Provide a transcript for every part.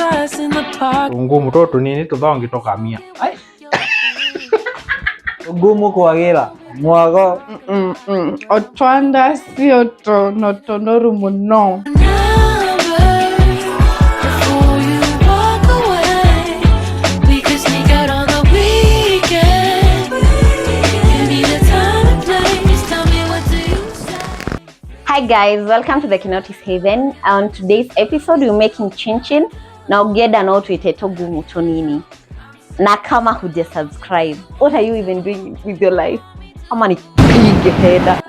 Ngumu toto nini tuthongi tokamia. Ai. Ngumu kwagira. Mwago. Otwanda sio to notonoru muno. Hi guys, welcome to the Kinoti's Haven. On today's episode, we're making ChinChin. Now get an out with gumu tonini. Na kama huja subscribe, what are you even doing with your life? How many big head?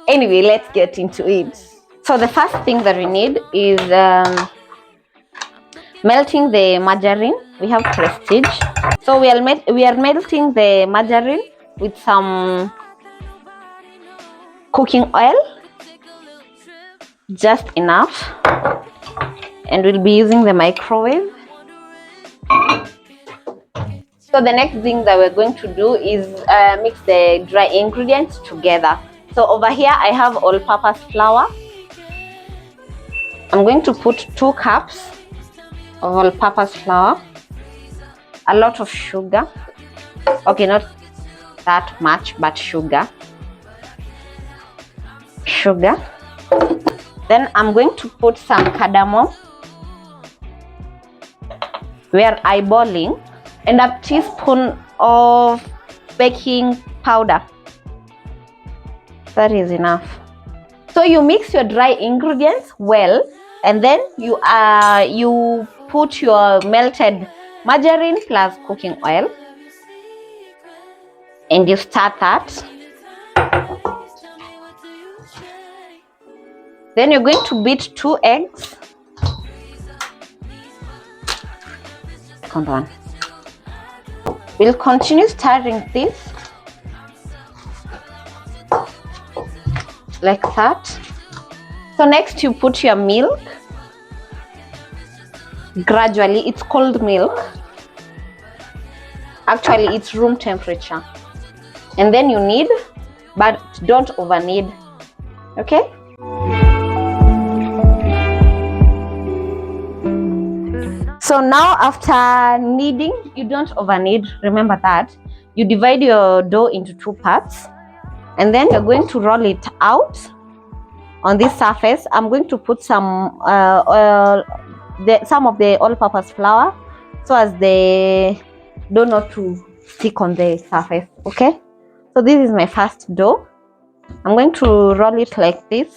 Anyway, let's get into it. So the first thing that we need is melting the margarine. We have Prestige. So we are melting the margarine with some cooking oil. Just enough, and we'll be using the microwave. So the next thing that we're going to do is mix the dry ingredients together. So over here I have all-purpose flour. I'm going to put 2 cups of all-purpose flour, a lot of sugar, okay, not that much, but sugar. Then I'm going to put some cardamom. We are eyeballing, and a teaspoon of baking powder. That is enough. So you mix your dry ingredients well, and then you put your melted margarine plus cooking oil, and you stir that. Then you're going to beat 2 eggs. Second one. We'll continue stirring this like that. So next you put your milk. Gradually, it's cold milk. Actually, it's room temperature. And then you knead, but don't over knead. Okay? So now after kneading, you don't over knead, remember that. You divide your dough into 2 parts, and then you're going to roll it out on this surface. I'm going to put some of the all-purpose flour so as the dough not to stick on the surface, okay? So this is my first dough. I'm going to roll it like this.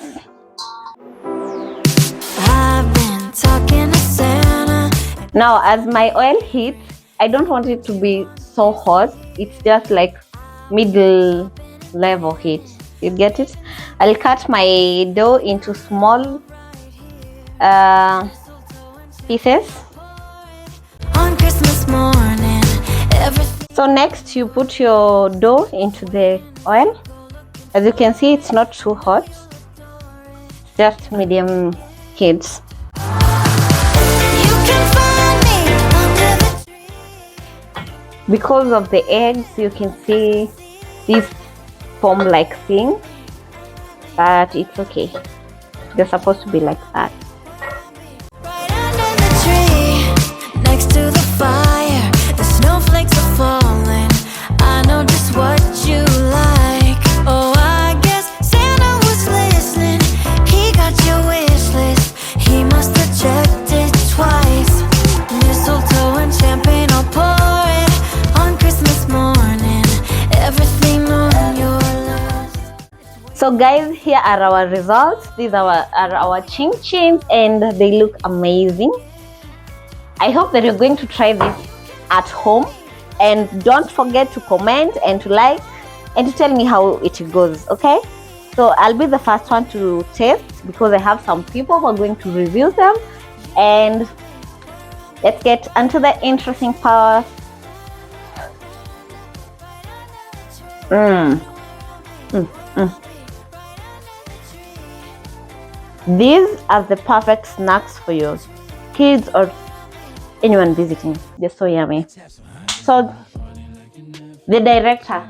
I've been talking to Santa. Now, as my oil heats, I don't want it to be so hot. It's just like middle level heat. You get it? I'll cut my dough into small pieces. On Christmas morning, so next you put your dough into the oil. As you can see, it's not too hot, just medium heat. Because of the eggs, you can see this foam-like thing, but it's okay. They're supposed to be like that. Right under the tree, next to the fire, the snowflakes are falling. I know just what you like. Oh, I guess Santa was listening. He got your wish list. He must have checked it twice. Mistletoe and champagne all poured. So guys, here are our results. These are our ChinChins, and they look amazing. I hope that you're going to try this at home, and don't forget to comment and to like and to tell me how it goes, okay? So I'll be the first one to taste because I have some people who are going to review them, and let's get into the interesting part. These are the perfect snacks for your kids or anyone visiting. They're so yummy. So the director.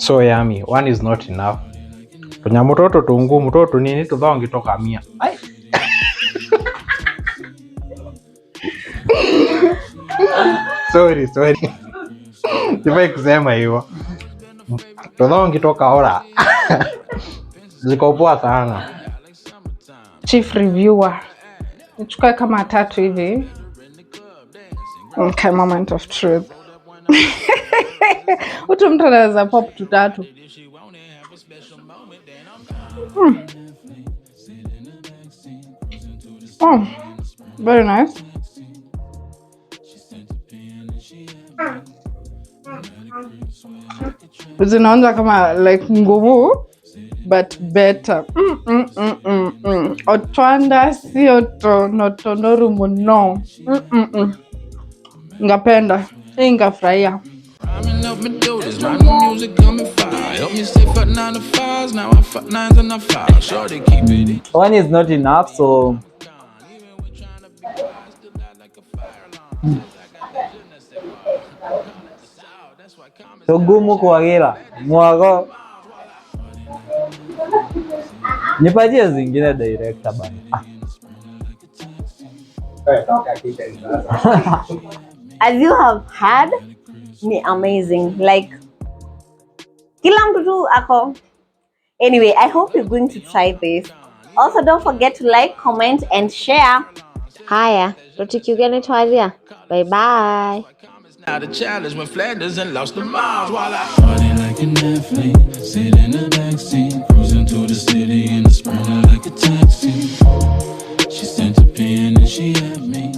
So yummy. One is not enough. Tunyamu toto tungumu toto nini tudhongi toka mia. Ai. Sorry. Sifai kusema hivyo. Tudhongi toka ora. Ziko poa sana. Chief reviewer. Nichukue kama 3 hivi. Okay, moment of truth. Utu mtu anaweza pop 3. Oh, very nice. Zinaonja kama like ngumu but better. Otwanda sio tonotonoru muno. Ngapenda. Ngafurahia. Help me do this, writing music coming fire. Help me stay for 9 to 5s, now I fuck 9s and I 5. Sure they keep it. One is not enough, so so gumu kuagira mwago. Nipatie zingine director bana. As you have had, ni amazing. Like, kila mtu tu ako. Anyway, I hope you're going to try this. Also, don't forget to like, comment, and share. Haya, tutikugeni twazia. Bye bye. Now the challenge when Flanders and lost the miles while I party like an athlete, sit in the backseat, cruising to the city in the sprinter like a taxi. She sent a pin and she had me.